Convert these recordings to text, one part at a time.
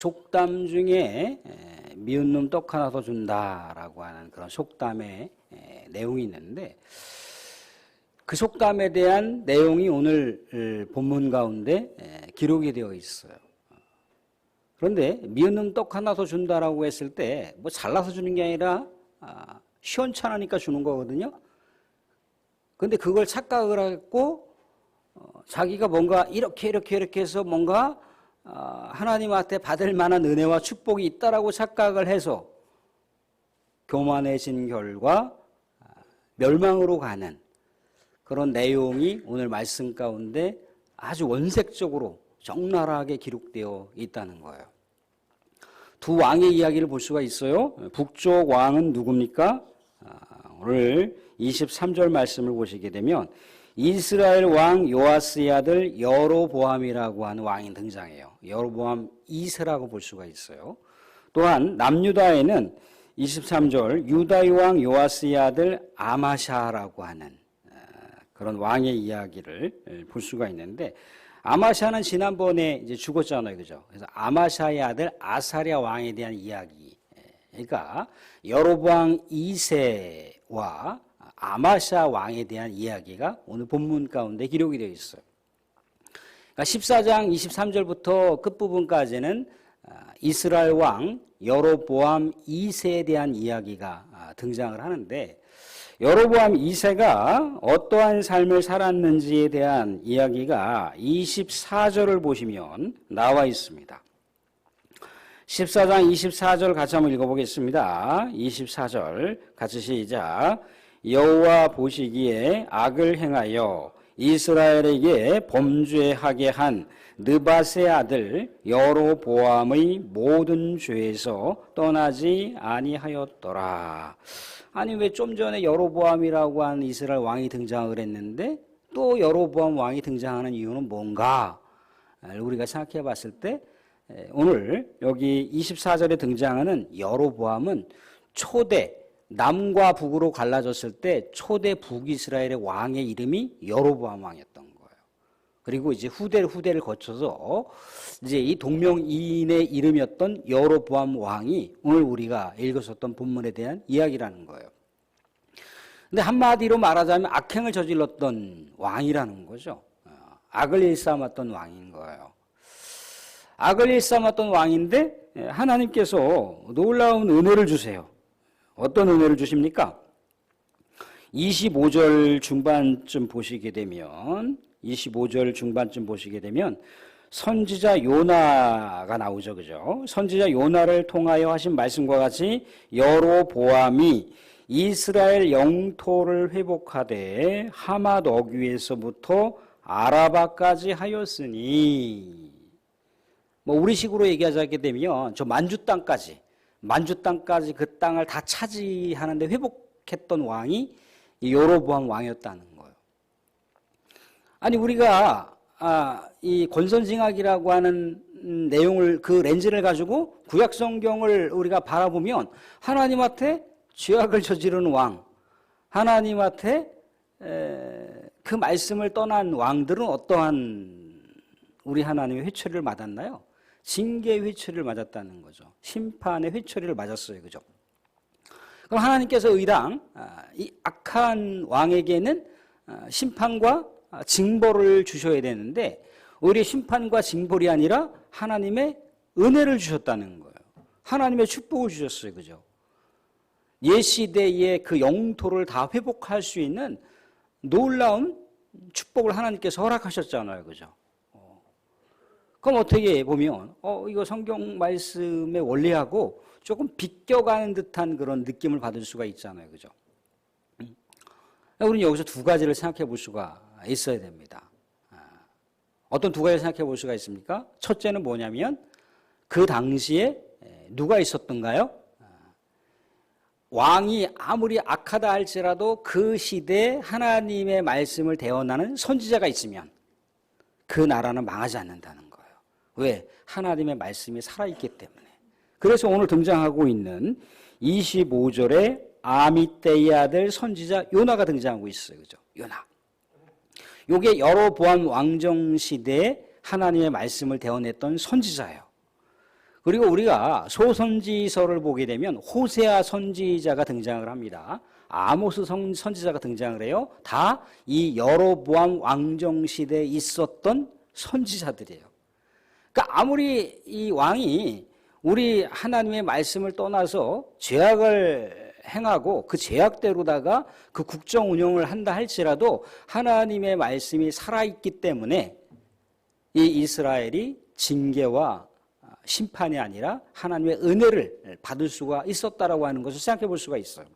속담 중에 미운 놈 떡 하나 더 준다라고 하는 그런 속담의 내용이 있는데, 그 속담에 대한 내용이 오늘 본문 가운데 기록이 되어 있어요. 그런데 미운 놈 떡 하나 더 준다라고 했을 때 뭐 잘라서 주는 게 아니라 시원찮으니까 주는 거거든요. 그런데 그걸 착각을 하고 자기가 뭔가 이렇게 해서 뭔가 하나님한테 받을 만한 은혜와 축복이 있다라고 착각을 해서 교만해진 결과 멸망으로 가는 그런 내용이 오늘 말씀 가운데 아주 원색적으로 적나라하게 기록되어 있다는 거예요. 두 왕의 이야기를 볼 수가 있어요. 북쪽 왕은 누굽니까? 오늘 23절 말씀을 보시게 되면 이스라엘 왕 요아스의 아들 여로보암이라고 하는 왕이 등장해요. 여로보암 2세라고 볼 수가 있어요. 또한 남유다에는 23절 유다의 왕 요아스의 아들 아마샤라고 하는 그런 왕의 이야기를 볼 수가 있는데, 아마샤는 지난번에 이제 죽었잖아요, 그죠? 그래서 아마샤의 아들 아사랴 왕에 대한 이야기. 그러니까 여로보암 2세와 아마샤 왕에 대한 이야기가 오늘 본문 가운데 기록이 되어 있어요. 그러니까 14장 23절부터 끝부분까지는 이스라엘 왕 여로보암 2세에 대한 이야기가 등장을 하는데, 여로보암 2세가 어떠한 삶을 살았는지에 대한 이야기가 24절을 보시면 나와 있습니다. 14장 24절 같이 한번 읽어보겠습니다. 24절 같이 시작. 여호와 보시기에 악을 행하여 이스라엘에게 범죄하게 한 느밧의 아들 여로보암의 모든 죄에서 떠나지 아니하였더라. 아니, 왜 좀 전에 여로보암이라고 하는 이스라엘 왕이 등장을 했는데 또 여로보암 왕이 등장하는 이유는 뭔가 우리가 생각해 봤을 때, 오늘 여기 24절에 등장하는 여로보암은 초대 남과 북으로 갈라졌을 때 초대 북이스라엘의 왕의 이름이 여로보암 왕이었던 거예요. 그리고 이제 후대를 거쳐서 이제 이 동명이인의 이름이었던 여로보암 왕이 오늘 우리가 읽었었던 본문에 대한 이야기라는 거예요. 근데 한마디로 말하자면 악행을 저질렀던 왕이라는 거죠. 악을 일삼았던 왕인 거예요. 악을 일삼았던 왕인데 하나님께서 놀라운 은혜를 주세요. 어떤 은혜를 주십니까? 25절 중반쯤 보시게 되면 선지자 요나가 나오죠, 그죠? 선지자 요나를 통하여 하신 말씀과 같이 여로보암이 이스라엘 영토를 회복하되 하맛 어귀에서부터 아라바까지 하였으니, 뭐 우리식으로 얘기하자게 되면 저 만주 땅까지 그 땅을 다 차지하는데 회복했던 왕이 여로보암 왕이었다는 거예요. 아니, 우리가 이 권선징악이라고 하는 내용을, 그 렌즈를 가지고 구약 성경을 우리가 바라보면 하나님한테 죄악을 저지르는 왕, 하나님한테 그 말씀을 떠난 왕들은 어떠한 우리 하나님의 회초리를 맞았나요? 징계의 회초리를 맞았다는 거죠. 심판의 회초리를 맞았어요, 그죠? 그럼 하나님께서 의당 이 악한 왕에게는 심판과 징벌을 주셔야 되는데, 오히려 심판과 징벌이 아니라 하나님의 은혜를 주셨다는 거예요. 하나님의 축복을 주셨어요, 그죠? 옛 시대의 그 영토를 다 회복할 수 있는 놀라운 축복을 하나님께서 허락하셨잖아요, 그죠? 그럼 어떻게 보면 이거 성경 말씀의 원리하고 조금 비껴가는 듯한 그런 느낌을 받을 수가 있잖아요, 그죠? 우리는 여기서 두 가지를 생각해 볼 수가 있어야 됩니다. 어떤 두 가지를 생각해 볼 수가 있습니까? 첫째는 뭐냐면, 그 당시에 누가 있었던가요? 왕이 아무리 악하다 할지라도 그 시대에 하나님의 말씀을 대언하는 선지자가 있으면 그 나라는 망하지 않는다는 거예요. 왜? 하나님의 말씀이 살아있기 때문에. 그래서 오늘 등장하고 있는 25절에 아미떼의 아들 선지자 요나가 등장하고 있어요, 그죠? 요나. 요게 여로보암 왕정 시대에 하나님의 말씀을 대언했던 선지자예요. 그리고 우리가 소선지서를 보게 되면 호세아 선지자가 등장을 합니다. 아모스 선지자가 등장을 해요. 다 이 여로보암 왕정 시대에 있었던 선지자들이에요. 그러니까 아무리 이 왕이 우리 하나님의 말씀을 떠나서 죄악을 행하고 그 죄악대로다가 그 국정 운영을 한다 할지라도 하나님의 말씀이 살아있기 때문에 이 이스라엘이 징계와 심판이 아니라 하나님의 은혜를 받을 수가 있었다라고 하는 것을 생각해 볼 수가 있어요.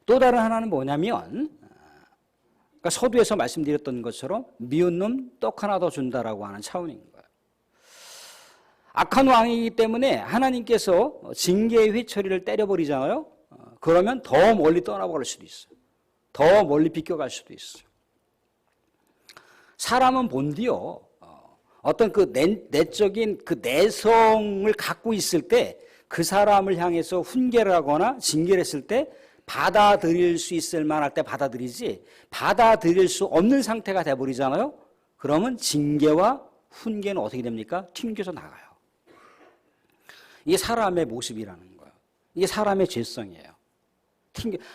또 다른 하나는 뭐냐면, 그러니까 서두에서 말씀드렸던 것처럼 미운 놈 떡 하나 더 준다라고 하는 차원인 거예요. 악한 왕이기 때문에 하나님께서 징계의 회초리를 때려버리잖아요. 그러면 더 멀리 떠나버릴 수도 있어요. 더 멀리 비껴갈 수도 있어요. 사람은 본디요, 어떤 그 내적인 그 내성을 갖고 있을 때 그 사람을 향해서 훈계를 하거나 징계를 했을 때 받아들일 수 있을 만할 때 받아들이지, 받아들일 수 없는 상태가 돼버리잖아요. 그러면 징계와 훈계는 어떻게 됩니까? 튕겨서 나가요. 이게 사람의 모습이라는 거예요. 이게 사람의 죄성이에요.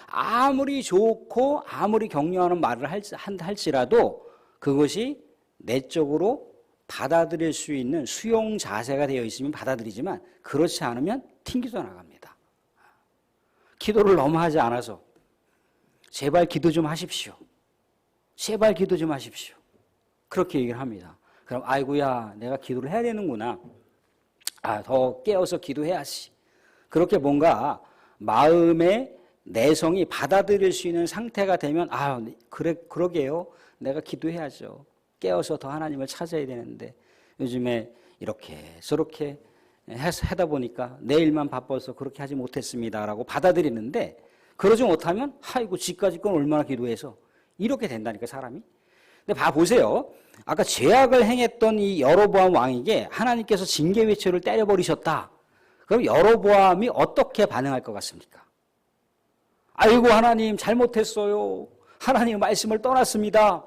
아무리 좋고 아무리 격려하는 말을 한다 할지라도 그것이 내적으로 받아들일 수 있는 수용 자세가 되어 있으면 받아들이지만 그렇지 않으면 튕겨져 나갑니다. 기도를 너무 하지 않아서 제발 기도 좀 하십시오. 제발 기도 좀 하십시오. 그렇게 얘기를 합니다. 그럼 아이고야 내가 기도를 해야 되는구나. 더 깨어서 기도해야지. 그렇게 뭔가 마음의 내성이 받아들일 수 있는 상태가 되면 그러게요. 내가 기도해야죠. 깨어서 더 하나님을 찾아야 되는데 요즘에 이렇게 저렇게 하다 보니까 내일만 바빠서 그렇게 하지 못했습니다라고 받아들이는데, 그러지 못하면 아이고 지까지 건 얼마나 기도해서 이렇게 된다니까 사람이. 근데 보세요. 아까 죄악을 행했던 이 여로보암 왕에게 하나님께서 징계 외초를 때려버리셨다. 그럼 여로보암이 어떻게 반응할 것 같습니까? 아이고 하나님 잘못했어요. 하나님 말씀을 떠났습니다.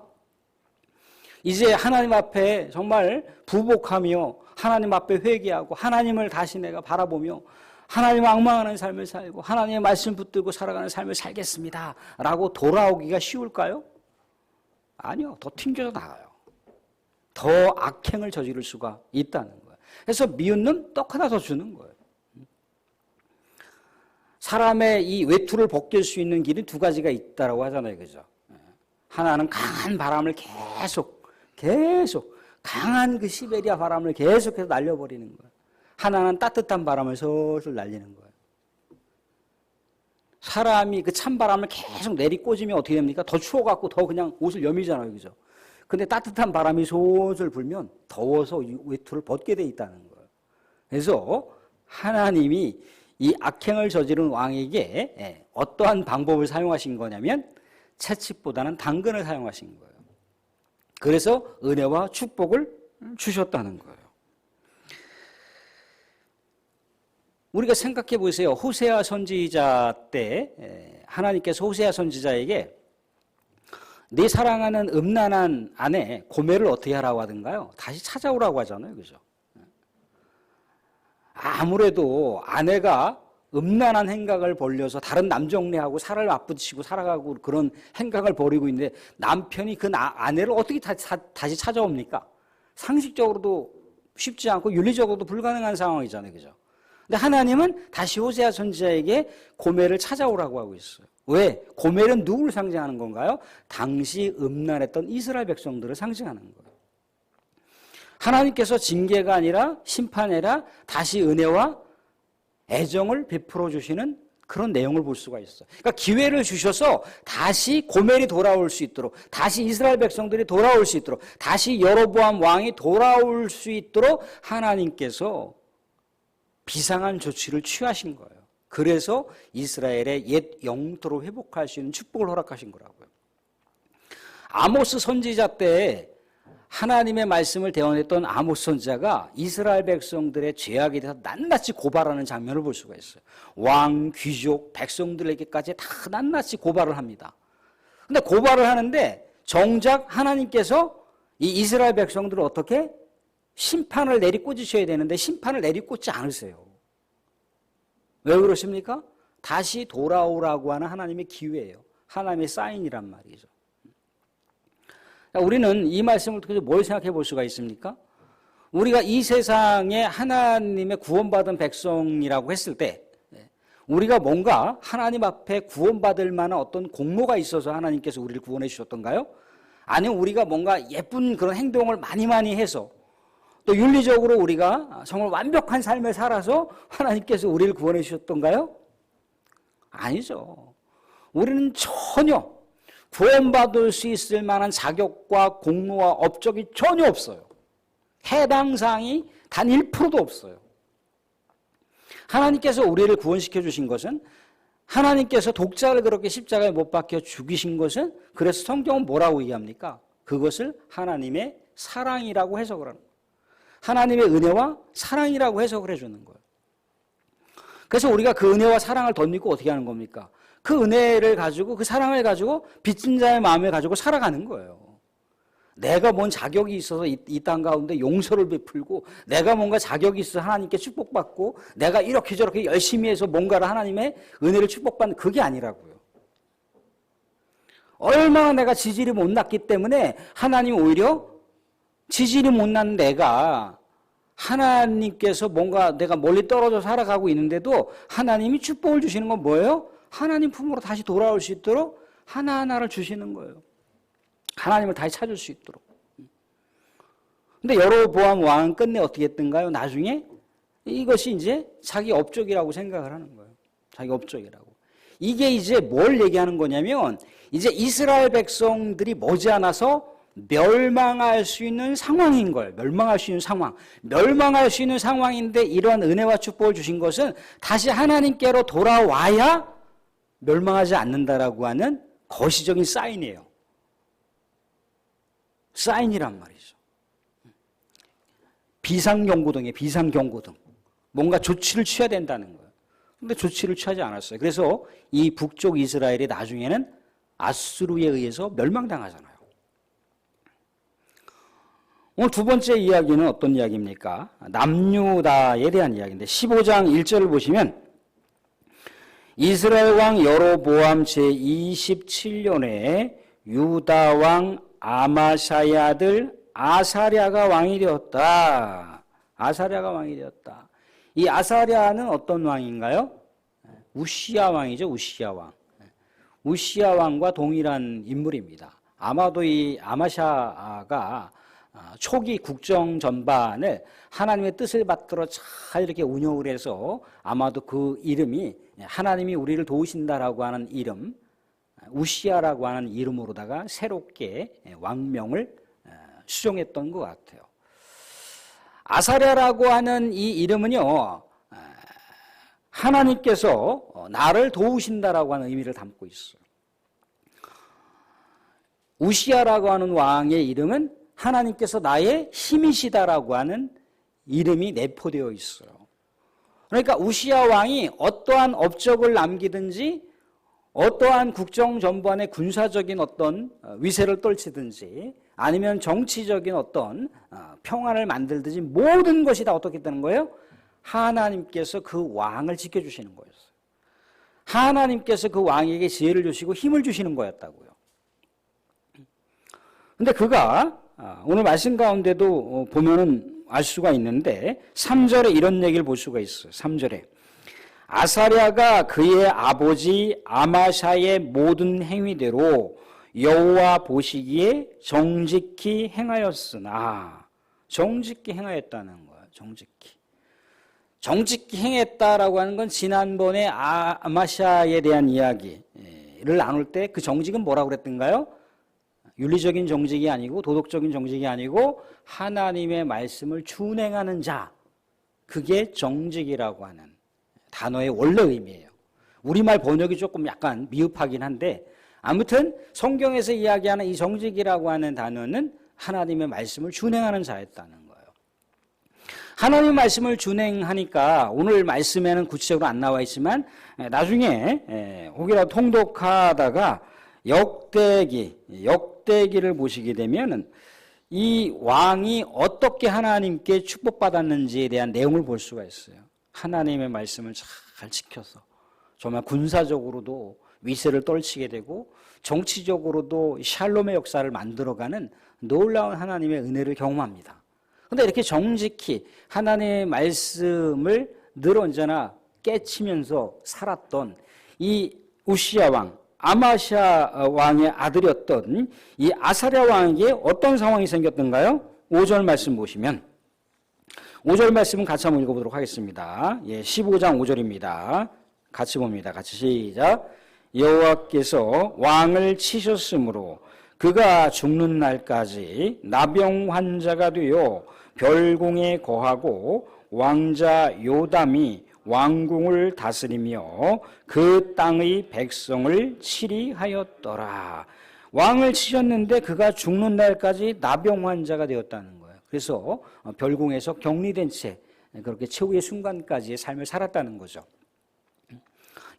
이제 하나님 앞에 정말 부복하며 하나님 앞에 회개하고 하나님을 다시 내가 바라보며 하나님 앙망하는 삶을 살고 하나님의 말씀 붙들고 살아가는 삶을 살겠습니다 라고 돌아오기가 쉬울까요? 아니요. 더 튕겨져 나가요. 더 악행을 저지를 수가 있다는 거예요. 그래서 미운 놈 떡 하나 더 주는 거예요. 사람의 이 외투를 벗길 수 있는 길이 두 가지가 있다라고 하잖아요. 그죠? 하나는 강한 바람을 계속 강한 그 시베리아 바람을 계속해서 날려버리는 거예요. 하나는 따뜻한 바람을 솔솔 날리는 거예요. 사람이 그 찬바람을 계속 내리꽂으면 어떻게 됩니까? 더 추워갖고 더 그냥 옷을 여미잖아요. 그죠? 근데 따뜻한 바람이 솔솔 불면 더워서 외투를 벗게 돼 있다는 거예요. 그래서 하나님이 이 악행을 저지른 왕에게 어떠한 방법을 사용하신 거냐면 채찍보다는 당근을 사용하신 거예요. 그래서 은혜와 축복을 주셨다는 거예요. 우리가 생각해 보세요. 호세아 선지자 때 하나님께서 호세아 선지자에게 네 사랑하는 음란한 아내 고멜을 어떻게 하라고 하던가요? 다시 찾아오라고 하잖아요. 그죠? 아무래도 아내가 음란한 행각을 벌려서 다른 남정네하고 살을 맞붙이고 살아가고 그런 행각을 벌이고 있는데 남편이 그 아내를 어떻게 다시 찾아옵니까? 상식적으로도 쉽지 않고 윤리적으로도 불가능한 상황이잖아요. 그죠? 근데 하나님은 다시 호세아 선지자에게 고멜을 찾아오라고 하고 있어요. 왜? 고멜은 누구를 상징하는 건가요? 당시 음란했던 이스라엘 백성들을 상징하는 거예요. 하나님께서 징계가 아니라 심판이 아니라 다시 은혜와 애정을 베풀어 주시는 그런 내용을 볼 수가 있어요. 그러니까 기회를 주셔서 다시 고멜이 돌아올 수 있도록, 다시 이스라엘 백성들이 돌아올 수 있도록, 다시 여로보암 왕이 돌아올 수 있도록 하나님께서 비상한 조치를 취하신 거예요. 그래서 이스라엘의 옛 영토로 회복할 수 있는 축복을 허락하신 거라고요. 아모스 선지자 때 하나님의 말씀을 대언했던 아모스 선지자가 이스라엘 백성들의 죄악에 대해서 낱낱이 고발하는 장면을 볼 수가 있어요. 왕, 귀족, 백성들에게까지 다 낱낱이 고발을 합니다. 근데 고발을 하는데 정작 하나님께서 이 이스라엘 백성들을 어떻게 심판을 내리꽂으셔야 되는데 심판을 내리꽂지 않으세요. 왜 그러십니까? 다시 돌아오라고 하는 하나님의 기회예요. 하나님의 사인이란 말이죠. 우리는 이 말씀을 통해서 뭘 생각해 볼 수가 있습니까? 우리가 이 세상에 하나님의 구원받은 백성이라고 했을 때 우리가 뭔가 하나님 앞에 구원받을 만한 어떤 공로가 있어서 하나님께서 우리를 구원해 주셨던가요? 아니면 우리가 뭔가 예쁜 그런 행동을 많이 해서 또 윤리적으로 우리가 정말 완벽한 삶을 살아서 하나님께서 우리를 구원해 주셨던가요? 아니죠. 우리는 전혀 구원받을 수 있을 만한 자격과 공로와 업적이 전혀 없어요. 해당 사항이 단 1%도 없어요. 하나님께서 우리를 구원시켜 주신 것은 하나님께서 독자를 그렇게 십자가에 못 박혀 죽이신 것은 그래서 성경은 뭐라고 얘기합니까? 그것을 하나님의 사랑이라고 해석을 하는 거예요. 하나님의 은혜와 사랑이라고 해석을 해주는 거예요. 그래서 우리가 그 은혜와 사랑을 덧입고 어떻게 하는 겁니까? 그 은혜를 가지고 그 사랑을 가지고 빚진 자의 마음을 가지고 살아가는 거예요. 내가 뭔 자격이 있어서 이 땅 가운데 용서를 베풀고 내가 뭔가 자격이 있어서 하나님께 축복받고 내가 이렇게 저렇게 열심히 해서 뭔가를 하나님의 은혜를 축복받는 그게 아니라고요. 얼마나 내가 지질이 못났기 때문에 하나님 오히려 지질이 못난 내가 하나님께서 뭔가 내가 멀리 떨어져 살아가고 있는데도 하나님이 축복을 주시는 건 뭐예요? 하나님 품으로 다시 돌아올 수 있도록 하나하나를 주시는 거예요. 하나님을 다시 찾을 수 있도록. 근데 여로보암 왕은 끝내 어떻게 했던가요? 나중에 이것이 이제 자기 업적이라고 생각을 하는 거예요. 자기 업적이라고. 이게 이제 뭘 얘기하는 거냐면 이제 이스라엘 백성들이 머지않아서 멸망할 수 있는 상황인 거예요. 멸망할 수 있는 상황. 멸망할 수 있는 상황인데 이러한 은혜와 축복을 주신 것은 다시 하나님께로 돌아와야 멸망하지 않는다라고 하는 거시적인 사인이에요. 사인이란 말이죠. 비상경고등이에요. 비상경고등. 뭔가 조치를 취해야 된다는 거예요. 그런데 조치를 취하지 않았어요. 그래서 이 북쪽 이스라엘이 나중에는 아수르에 의해서 멸망당하잖아요. 오늘 두 번째 이야기는 어떤 이야기입니까? 남유다에 대한 이야기인데 15장 1절을 보시면 이스라엘 왕 여로보암 제27년에 유다 왕 아마샤의 아들 아사랴가 왕이 되었다. 아사랴가 왕이 되었다. 이 아사랴는 어떤 왕인가요? 우시야 왕이죠. 우시야 왕. 우시야 왕과 동일한 인물입니다. 아마도 이 아마샤가 초기 국정 전반을 하나님의 뜻을 받들어 잘 이렇게 운영을 해서 아마도 그 이름이 하나님이 우리를 도우신다라고 하는 이름, 우시야라고 하는 이름으로다가 새롭게 왕명을 수정했던 것 같아요. 아사랴라고 하는 이 이름은요, 하나님께서 나를 도우신다라고 하는 의미를 담고 있어요. 우시야라고 하는 왕의 이름은 하나님께서 나의 힘이시다라고 하는 이름이 내포되어 있어요. 그러니까 우시야 왕이 어떠한 업적을 남기든지 어떠한 국정 전반의 군사적인 어떤 위세를 떨치든지 아니면 정치적인 어떤 평안을 만들든지 모든 것이 다 어떻게 되는 거예요? 하나님께서 그 왕을 지켜주시는 거였어요. 하나님께서 그 왕에게 지혜를 주시고 힘을 주시는 거였다고요. 근데 그가 오늘 말씀 가운데도 보면은 알 수가 있는데 3절에 이런 얘기를 볼 수가 있어요. 3절에 아사랴가 그의 아버지 아마샤의 모든 행위대로 여호와 보시기에 정직히 행하였으나 정직히 행하였다는 거예요. 정직히 행했다라고 하는 건 지난번에 아마샤에 대한 이야기를 나눌 때 그 정직은 뭐라고 그랬던가요? 윤리적인 정직이 아니고 도덕적인 정직이 아니고 하나님의 말씀을 준행하는 자, 그게 정직이라고 하는 단어의 원래 의미예요. 우리말 번역이 조금 약간 미흡하긴 한데 아무튼 성경에서 이야기하는 이 정직이라고 하는 단어는 하나님의 말씀을 준행하는 자였다는 거예요. 하나님의 말씀을 준행하니까 오늘 말씀에는 구체적으로 안 나와 있지만 나중에 혹이라도 통독하다가 역대기를 보시게 되면은 이 왕이 어떻게 하나님께 축복받았는지에 대한 내용을 볼 수가 있어요. 하나님의 말씀을 잘 지켜서 정말 군사적으로도 위세를 떨치게 되고 정치적으로도 샬롬의 역사를 만들어가는 놀라운 하나님의 은혜를 경험합니다. 그런데 이렇게 정직히 하나님의 말씀을 늘 언제나 깨치면서 살았던 이 우시야 왕, 아마시아 왕의 아들이었던 이 아사랴 왕에게 어떤 상황이 생겼던가요? 5절 말씀 보시면 5절 말씀은 같이 한번 읽어보도록 하겠습니다. 15장 5절입니다. 같이 봅니다. 같이 시작. 여호와께서 왕을 치셨으므로 그가 죽는 날까지 나병 환자가 되어 별궁에 거하고 왕자 요담이 왕궁을 다스리며 그 땅의 백성을 치리하였더라. 왕을 치셨는데 그가 죽는 날까지 나병 환자가 되었다는 거예요. 그래서 별궁에서 격리된 채 그렇게 최후의 순간까지의 삶을 살았다는 거죠.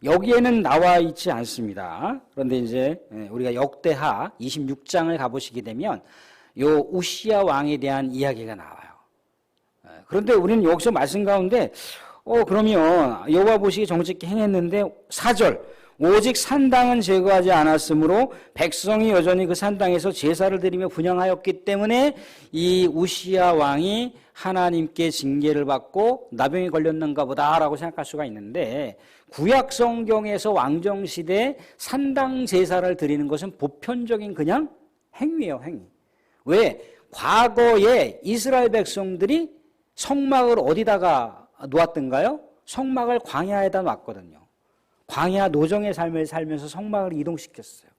여기에는 나와 있지 않습니다. 그런데 이제 우리가 역대하 26장을 가보시게 되면 요 우시야 왕에 대한 이야기가 나와요. 그런데 우리는 여기서 말씀 가운데 그러면 여호와 보시기에 정직히 행했는데 4절 오직 산당은 제거하지 않았으므로 백성이 여전히 그 산당에서 제사를 드리며 분향하였기 때문에 이 우시야 왕이 하나님께 징계를 받고 나병에 걸렸는가 보다라고 생각할 수가 있는데 구약 성경에서 왕정 시대에 산당 제사를 드리는 것은 보편적인 그냥 행위예요, 행위. 왜? 과거에 이스라엘 백성들이 성막을 어디다가 놓았던가요? 성막을 광야에다 놨거든요. 광야 노정의 삶을 살면서 성막을 이동시켰어요.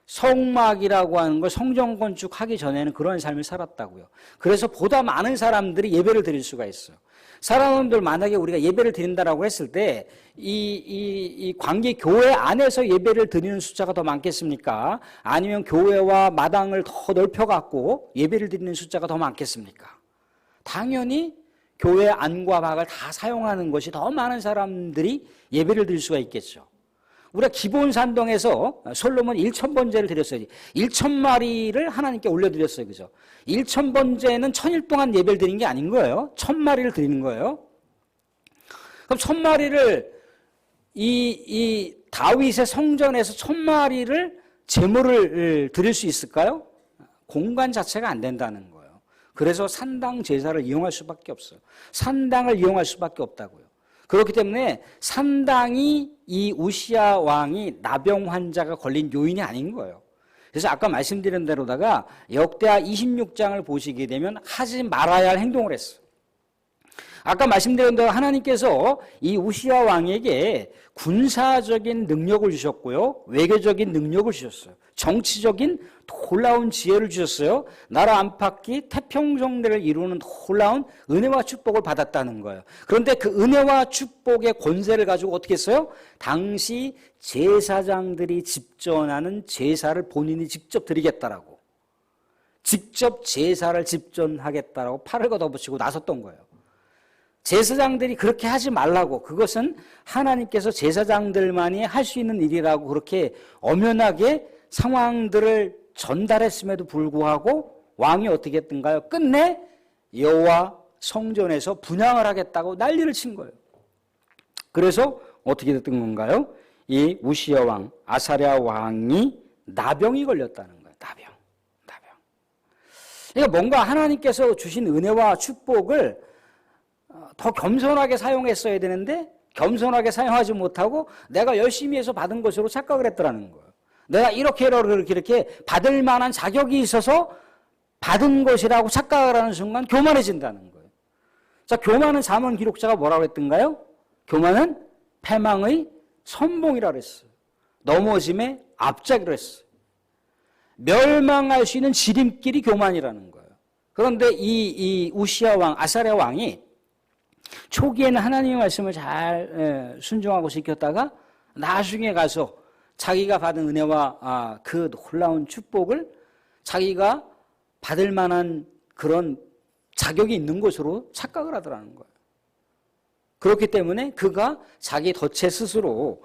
성막이라고 하는 걸 성전 건축하기 전에는 그런 삶을 살았다고요. 그래서 보다 많은 사람들이 예배를 드릴 수가 있어요. 사람들 만약에 우리가 예배를 드린다라고 했을 때 이 관계 교회 안에서 예배를 드리는 숫자가 더 많겠습니까? 아니면 교회와 마당을 더 넓혀갖고 예배를 드리는 숫자가 더 많겠습니까? 당연히 교회 안과 밖을 다 사용하는 것이 더 많은 사람들이 예배를 드릴 수가 있겠죠. 우리가 기본 산동에서 솔로몬 1,000번제를 드렸어요. 1,000마리를 하나님께 올려드렸어요. 그죠? 1,000번제는 1,000일 동안 예배를 드린 게 아닌 거예요. 1,000마리를 드리는 거예요. 그럼 1,000마리를 이 다윗의 성전에서 1,000마리를 제물을 드릴 수 있을까요? 공간 자체가 안 된다는 거예요. 그래서 산당 제사를 이용할 수밖에 없어요. 산당을 이용할 수밖에 없다고요. 그렇기 때문에 산당이 이 우시야 왕이 나병 환자가 걸린 요인이 아닌 거예요. 그래서 아까 말씀드린 대로다가 역대하 26장을 보시게 되면 하지 말아야 할 행동을 했어요. 아까 말씀드린 대로 하나님께서 이 우시야 왕에게 군사적인 능력을 주셨고요. 외교적인 능력을 주셨어요. 정치적인 놀라운 지혜를 주셨어요. 나라 안팎이 태평성대를 이루는 놀라운 은혜와 축복을 받았다는 거예요. 그런데 그 은혜와 축복의 권세를 가지고 어떻게 했어요? 당시 제사장들이 집전하는 제사를 본인이 직접 드리겠다라고, 직접 제사를 집전하겠다라고 팔을 걷어붙이고 나섰던 거예요. 제사장들이 그렇게 하지 말라고, 그것은 하나님께서 제사장들만이 할 수 있는 일이라고 그렇게 엄연하게 상황들을 전달했음에도 불구하고 왕이 어떻게 했던가요? 끝내 여호와 성전에서 분향을 하겠다고 난리를 친 거예요. 그래서 어떻게 됐던 건가요? 이 우시야 왕, 아사랴 왕이 나병이 걸렸다는 거예요. 나병. 그러니까 뭔가 하나님께서 주신 은혜와 축복을 더 겸손하게 사용했어야 되는데 겸손하게 사용하지 못하고 내가 열심히 해서 받은 것으로 착각을 했더라는 거예요. 내가 이렇게 받을 만한 자격이 있어서 받은 것이라고 착각을 하는 순간 교만해진다는 거예요. 자, 교만은 잠언 기록자가 뭐라고 했던가요? 교만은 패망의 선봉이라고 했어요. 넘어짐의 앞자기로 했어요. 멸망할 수 있는 지름길이 교만이라는 거예요. 그런데 이 우시야 왕, 아사랴 왕이 초기에는 하나님의 말씀을 잘 순종하고 지켰다가 나중에 가서 자기가 받은 은혜와 그 놀라운 축복을 자기가 받을 만한 그런 자격이 있는 것으로 착각을 하더라는 거예요. 그렇기 때문에 그가 자기 덫에 스스로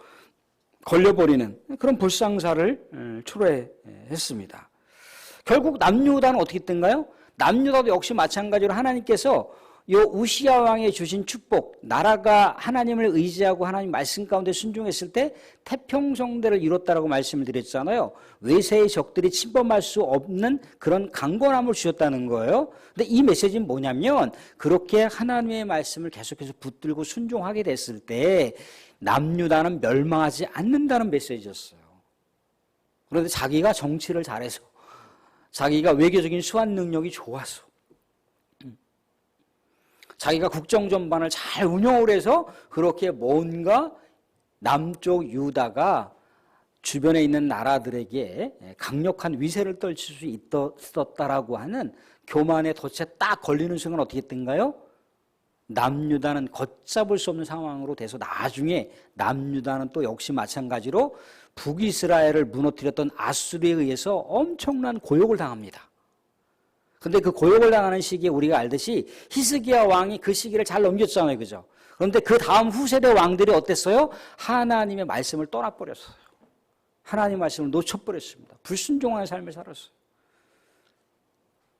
걸려버리는 그런 불상사를 초래했습니다. 결국 남유다는 어떻게 됐던가요? 남유다도 역시 마찬가지로 하나님께서 요 우시야 왕에 주신 축복, 나라가 하나님을 의지하고 하나님 말씀 가운데 순종했을 때 태평성대를 이뤘다라고 말씀을 드렸잖아요. 외세의 적들이 침범할 수 없는 그런 강건함을 주셨다는 거예요. 근데 이 메시지는 뭐냐면 그렇게 하나님의 말씀을 계속해서 붙들고 순종하게 됐을 때 남유다는 멸망하지 않는다는 메시지였어요. 그런데 자기가 정치를 잘해서 자기가 외교적인 수완 능력이 좋아서 자기가 국정 전반을 잘 운영을 해서 그렇게 뭔가 남쪽 유다가 주변에 있는 나라들에게 강력한 위세를 떨칠 수 있었다라고 하는 교만의 덫에 딱 걸리는 순간 어떻게 됐던가요? 남유다는 걷잡을 수 없는 상황으로 돼서 나중에 남유다는 또 역시 마찬가지로 북이스라엘을 무너뜨렸던 아수르에 의해서 엄청난 고욕을 당합니다. 근데 그 고욕을 당하는 시기에 우리가 알듯이 히스기야 왕이 그 시기를 잘 넘겼잖아요. 그죠? 그런데 그 다음 후세대 왕들이 어땠어요? 하나님의 말씀을 떠나버렸어요. 하나님의 말씀을 놓쳐버렸습니다. 불순종하는 삶을 살았어요.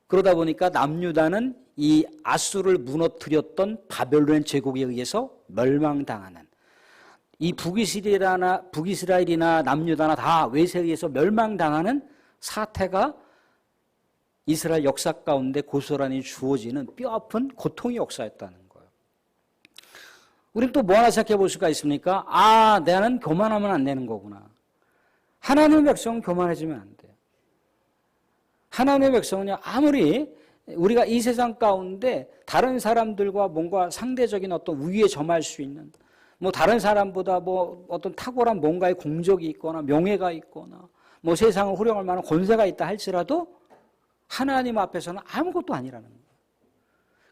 그러다 보니까 남유다는 이 아수르를 무너뜨렸던 바벨론 제국에 의해서 멸망당하는, 이 북이스라엘이나 남유다나 다 외세에 의해서 멸망당하는 사태가 이스라엘 역사 가운데 고스란히 주어지는 뼈아픈 고통의 역사였다는 거예요. 우리는 또 뭐 하나 생각해 볼 수가 있습니까? 나는 교만하면 안 되는 거구나. 하나님의 백성은 교만해지면 안 돼요. 하나님의 백성은요, 아무리 우리가 이 세상 가운데 다른 사람들과 뭔가 상대적인 어떤 우위에 점할 수 있는, 뭐 다른 사람보다 뭐 어떤 탁월한 뭔가의 공적이 있거나 명예가 있거나 뭐 세상을 호령할 만한 권세가 있다 할지라도 하나님 앞에서는 아무것도 아니라는 거예요.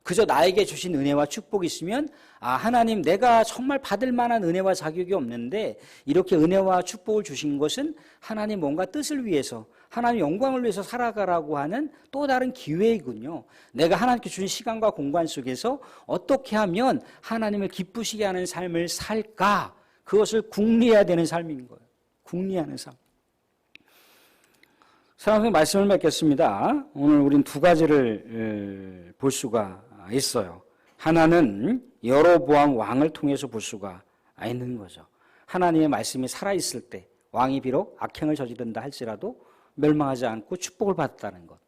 그저 나에게 주신 은혜와 축복이 있으면 하나님 내가 정말 받을 만한 은혜와 자격이 없는데 이렇게 은혜와 축복을 주신 것은 하나님 뭔가 뜻을 위해서 하나님 영광을 위해서 살아가라고 하는 또 다른 기회이군요. 내가 하나님께 주신 시간과 공간 속에서 어떻게 하면 하나님을 기쁘시게 하는 삶을 살까? 그것을 궁리해야 되는 삶인 거예요. 궁리하는 삶. 사랑하는 말씀을 맺겠습니다. 오늘 우린 두 가지를 볼 수가 있어요. 하나는 여로보암 왕을 통해서 볼 수가 있는 거죠. 하나님의 말씀이 살아있을 때 왕이 비록 악행을 저지른다 할지라도 멸망하지 않고 축복을 받았다는 것.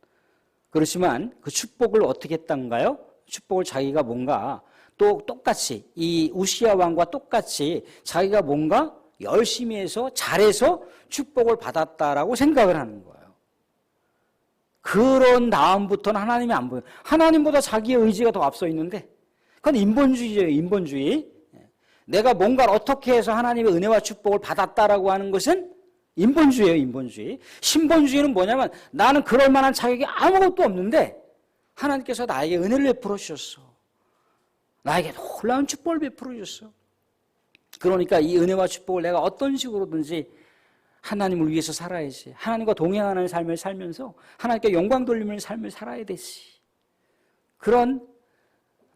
그렇지만 그 축복을 어떻게 했던가요? 축복을 자기가 뭔가 또 똑같이 이 우시야 왕과 똑같이 자기가 뭔가 열심히 해서 잘해서 축복을 받았다라고 생각을 하는 거예요. 그런 다음부터는 하나님이 안 보여요. 하나님보다 자기의 의지가 더 앞서 있는데 그건 인본주의예요. 인본주의. 내가 뭔가를 어떻게 해서 하나님의 은혜와 축복을 받았다라고 하는 것은 인본주의예요. 인본주의. 신본주의는 뭐냐면 나는 그럴 만한 자격이 아무것도 없는데 하나님께서 나에게 은혜를 베풀어 주셨어. 나에게 놀라운 축복을 베풀어 주셨어. 그러니까 이 은혜와 축복을 내가 어떤 식으로든지 하나님을 위해서 살아야지. 하나님과 동행하는 삶을 살면서 하나님께 영광 돌리는 삶을 살아야 되지. 그런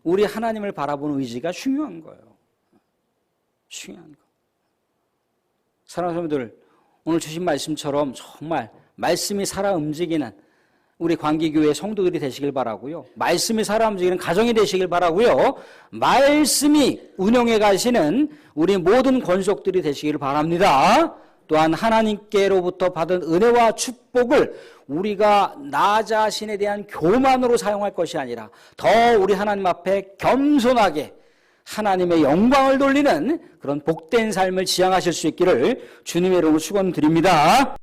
우리 하나님을 바라보는 의지가 중요한 거예요. 중요한 거. 사랑하는 여러분들, 오늘 주신 말씀처럼 정말 말씀이 살아 움직이는 우리 광기교회 성도들이 되시길 바라고요. 말씀이 살아 움직이는 가정이 되시길 바라고요. 말씀이 운영해 가시는 우리 모든 권속들이 되시길 바랍니다. 또한 하나님께로부터 받은 은혜와 축복을 우리가 나 자신에 대한 교만으로 사용할 것이 아니라 더 우리 하나님 앞에 겸손하게 하나님의 영광을 돌리는 그런 복된 삶을 지향하실 수 있기를 주님의 이름으로 축원드립니다.